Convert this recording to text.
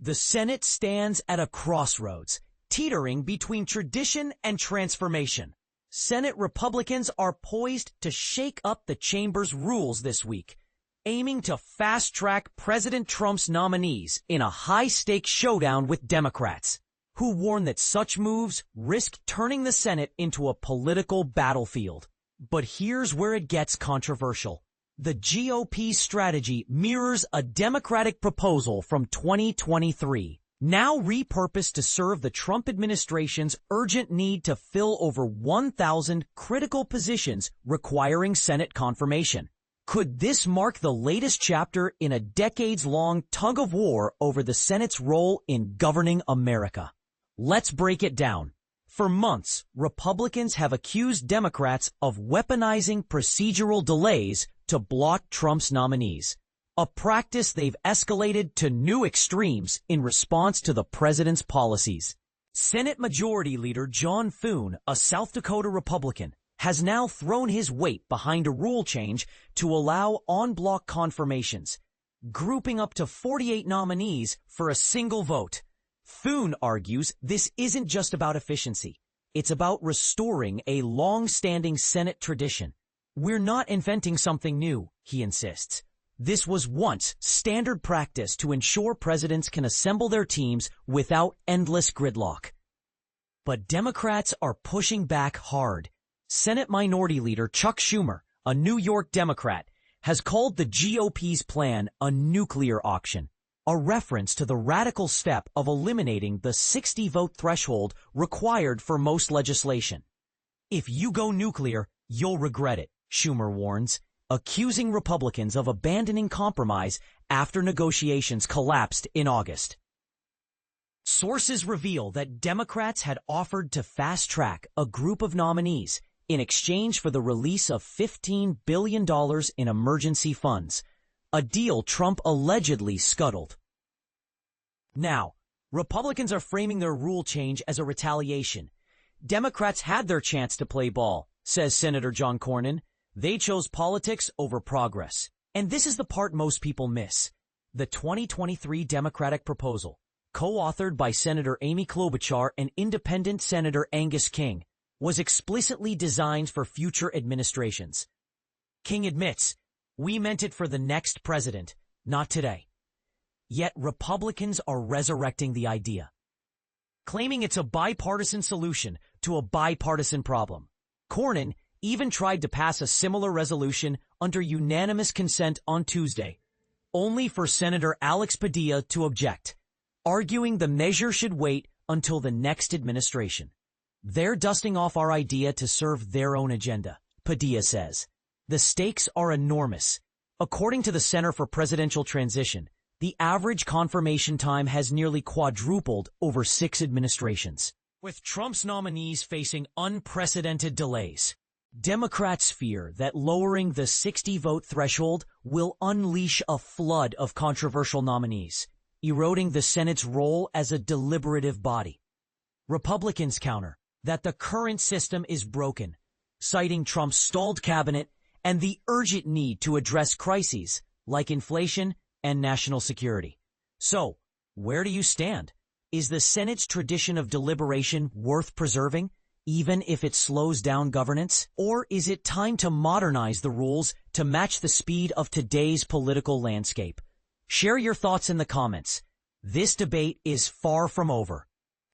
The Senate stands at a crossroads, teetering between tradition and transformation. Senate Republicans are poised to shake up the chamber's rules this week, aiming to fast-track President Trump's nominees in a high-stakes showdown with Democrats, who warn that such moves risk turning the Senate into a political battlefield. But here's where it gets controversial. The GOP's strategy mirrors a Democratic proposal from 2023, now repurposed to serve the Trump administration's urgent need to fill over 1,000 critical positions requiring Senate confirmation. Could this mark the latest chapter in a decades-long tug-of-war over the Senate's role in governing America? Let's break it down. For months, Republicans have accused Democrats of weaponizing procedural delays to block Trump's nominees, a practice they've escalated to new extremes in response to the president's policies. Senate Majority Leader John Thune, a South Dakota Republican, has now thrown his weight behind a rule change to allow en-bloc confirmations, grouping up to 48 nominees for a single vote. Thune argues this isn't just about efficiency. It's about restoring a long-standing Senate tradition. We're not inventing something new, he insists. This was once standard practice to ensure presidents can assemble their teams without endless gridlock. But Democrats are pushing back hard. Senate Minority Leader Chuck Schumer, a New York Democrat, has called the GOP's plan a nuclear auction, a reference to the radical step of eliminating the 60-vote threshold required for most legislation. If you go nuclear, you'll regret it, Schumer warns, accusing Republicans of abandoning compromise after negotiations collapsed in August. Sources reveal that Democrats had offered to fast-track a group of nominees in exchange for the release of $15 billion in emergency funds, a deal Trump allegedly scuttled. Now, Republicans are framing their rule change as a retaliation. Democrats had their chance to play ball, says Senator John Cornyn. They chose politics over progress. And this is the part most people miss. The 2023 Democratic proposal, co-authored by Senator Amy Klobuchar and Independent Senator Angus King, was explicitly designed for future administrations. King admits, "We meant it for the next president, not today." Yet Republicans are resurrecting the idea, claiming it's a bipartisan solution to a bipartisan problem. Cornyn even tried to pass a similar resolution under unanimous consent on Tuesday, only for Senator Alex Padilla to object, arguing the measure should wait until the next administration. They're dusting off our idea to serve their own agenda, Padilla says. The stakes are enormous. According to the Center for Presidential Transition, the average confirmation time has nearly quadrupled over 6 administrations. With Trump's nominees facing unprecedented delays, Democrats fear that lowering the 60-vote threshold will unleash a flood of controversial nominees, eroding the Senate's role as a deliberative body. Republicans counter that the current system is broken, citing Trump's stalled cabinet and the urgent need to address crises like inflation and national security. So, where do you stand? Is the Senate's tradition of deliberation worth preserving, even if it slows down governance? Or is it time to modernize the rules to match the speed of today's political landscape? Share your thoughts in the comments. This debate is far from over.